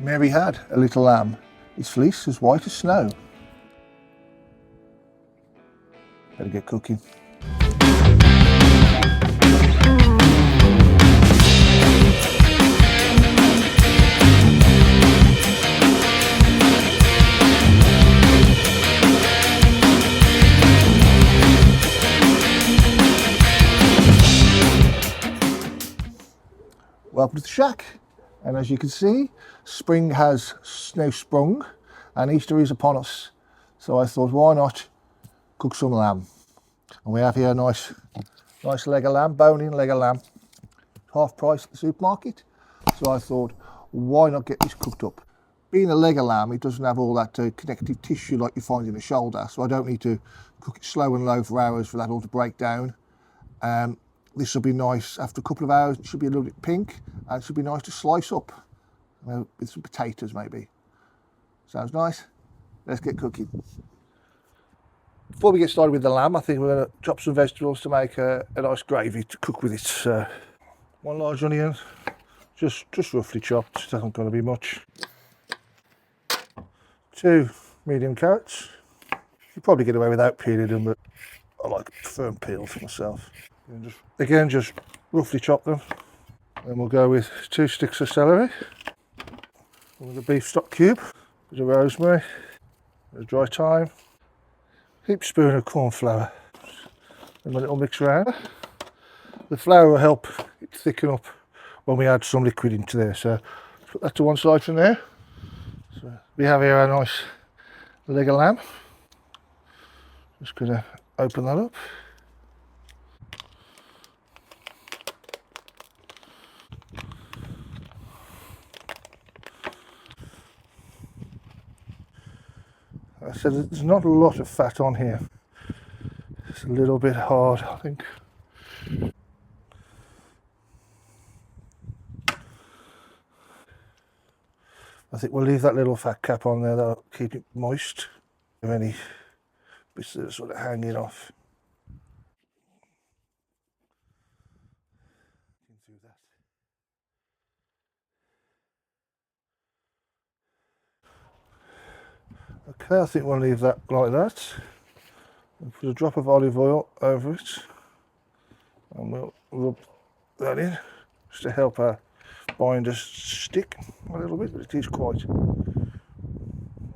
Mary had a little lamb, its fleece as white as snow. Better get cooking. Welcome to the shack, and as you can see, spring has now sprung and Easter is upon us, so I thought why not cook some lamb. And we have here a nice leg of lamb, bone-in leg of lamb, half price at the supermarket, so I thought why not get this cooked up. Being a leg of lamb, it doesn't have all that connective tissue like you find in the shoulder, so I don't need to cook it slow and low for hours for that all to break down. This will be nice after a couple of hours. It should be a little bit pink and it should be nice to slice up with some potatoes maybe. Sounds nice. Let's get cooking. Before we get started with the lamb, I think we're going to chop some vegetables to make a nice gravy to cook with it. One large onion, just roughly chopped, it hasn't got to be much. 2 medium carrots. You probably get away without peeling them, but I like firm peel for myself. And just roughly chop them. Then we'll go with 2 sticks of celery, with a beef stock cube, a bit of rosemary, a bit of dry thyme, a heap spoon of corn flour, and a little mix around. The flour will help it thicken up when we add some liquid into there, so put that to one side from there. So we have here a nice leg of lamb. Just going to open that up. I said there's not a lot of fat on here. It's a little bit hard, I think. I think we'll leave that little fat cap on there, that'll keep it moist. If any bits that are sort of hanging off. Okay, I think we'll leave that like that. We'll put a drop of olive oil over it and we'll rub that in just to help our binder stick a little bit, but it is quite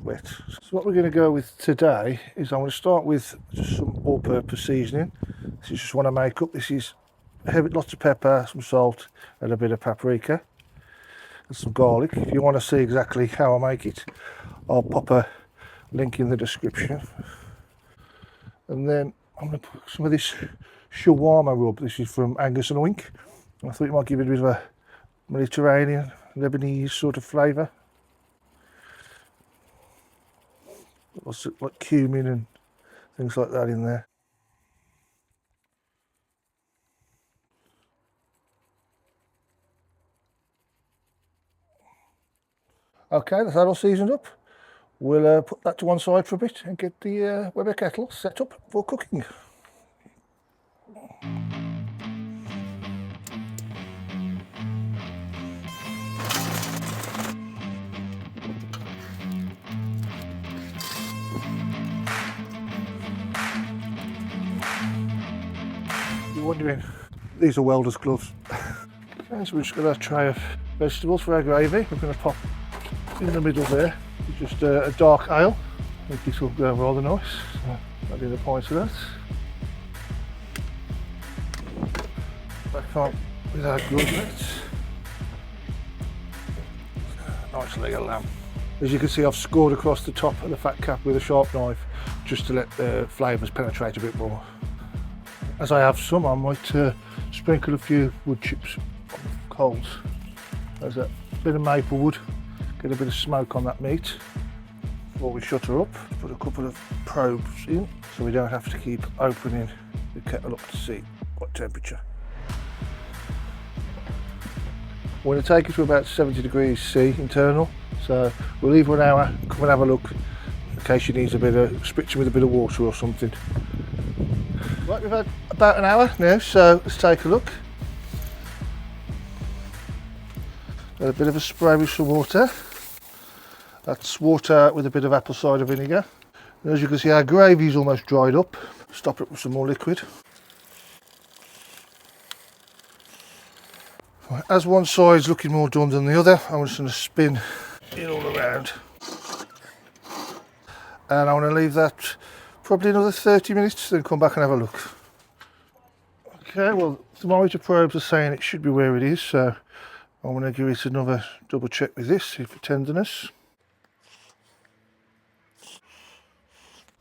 wet. So what we're going to go with today is I'm going to start with just some all-purpose seasoning. This is just what I make up. This is lots of pepper, some salt and a bit of paprika and some garlic. If you want to see exactly how I make it, I'll pop a link in the description. And then I'm going to put some of this shawarma rub. This is from Angus and Wink. I thought it might give it a bit of a Mediterranean, Lebanese sort of flavour. Lots of like cumin and things like that in there. Okay, that's that all seasoned up. We'll put that to one side for a bit and get the Weber kettle set up for cooking. You're wondering, these are welder's gloves. Okay, so we've just got our tray of vegetables for our gravy. We're going to pop in the middle there. Just a dark ale. I think this will go rather nice. So add in a pint of that. Back on with our goodness. Nice leg of lamb. As you can see, I've scored across the top of the fat cap with a sharp knife just to let the flavours penetrate a bit more. As I have some, I might sprinkle a few wood chips on the coals. There's a bit of maple wood. Get a bit of smoke on that meat before we shut her up. Put a couple of probes in so we don't have to keep opening the kettle up to see what temperature. We're going to take it to about 70 degrees C internal, so we'll leave her an hour, come and have a look in case she needs a bit of spritzing with a bit of water or something. Right, we've had about an hour now, so let's take a look. Got a bit of a spray with some water. That's water with a bit of apple cider vinegar. And as you can see, our gravy's almost dried up. Stop it with some more liquid. Right, as one side's looking more done than the other, I'm just going to spin it all around. And I want to leave that probably another 30 minutes, then come back and have a look. Okay, well, the thermometer probes are saying it should be where it is, so I'm going to give it another double check with this, see for tenderness.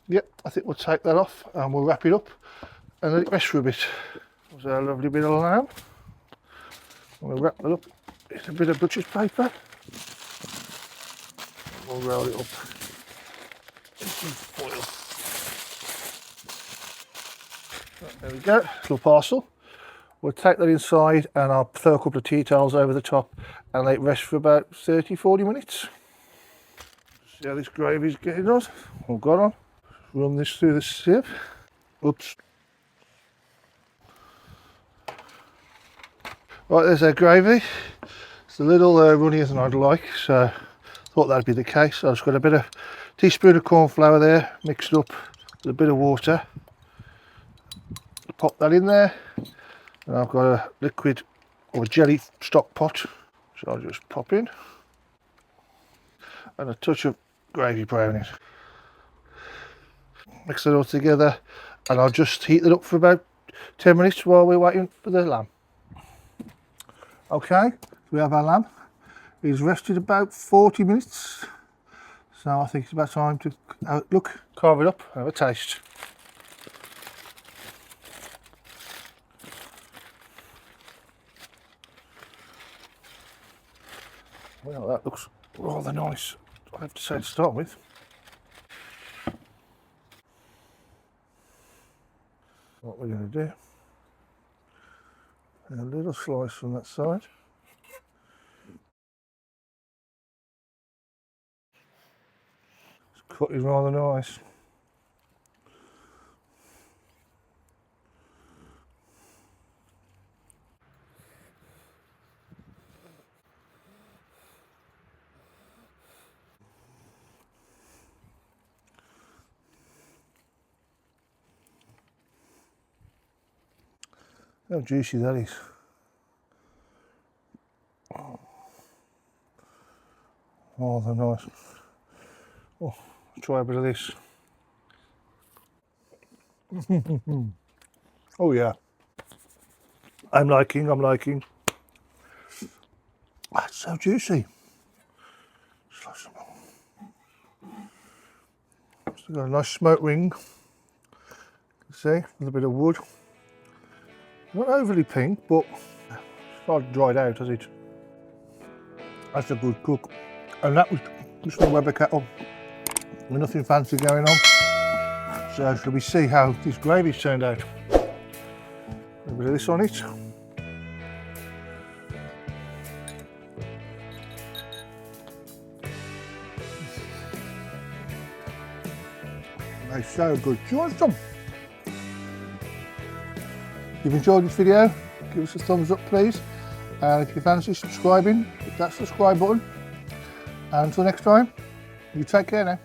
Yep, I think we'll take that off and we'll wrap it up and let it rest for a bit. There's our lovely bit of lamb. I'm going to wrap that up in a bit of butcher's paper. We'll roll it up in some foil. There we go, little parcel. We'll take that inside and I'll throw a couple of tea towels over the top and let it rest for about 30-40 minutes. See how this gravy's getting on. All got on. Run this through the sieve. Oops. Right, there's our gravy. It's a little runnier than I'd like, so thought that'd be the case. I've just got a bit of teaspoon of corn flour there, mixed up with a bit of water. Pop that in there, and I've got a liquid or a jelly stock pot, so I'll just pop in, and a touch of gravy browning. Mix it all together, and I'll just heat it up for about 10 minutes while we're waiting for the lamb. Okay, we have our lamb. It's rested about 40 minutes, so I think it's about time to look, carve it up, have a taste. Well, that looks rather nice, I have to say, to start with. What we're going to do, a little slice from that side. It's cutting rather nice. How juicy that is. Oh, they're nice. Oh, try a bit of this. Oh yeah. I'm liking. That's so juicy. Still got a nice smoke ring. See, a little bit of wood. Not overly pink, but it's not dried out, has it? That's a good cook. And that was just from Weber Kettle, with nothing fancy going on. So shall we see how this gravy's turned out? A bit of this on it. They're so good. Do you want some? If you've enjoyed this video, give us a thumbs up please. And if you fancy subscribing, hit that subscribe button. And until next time, you take care now.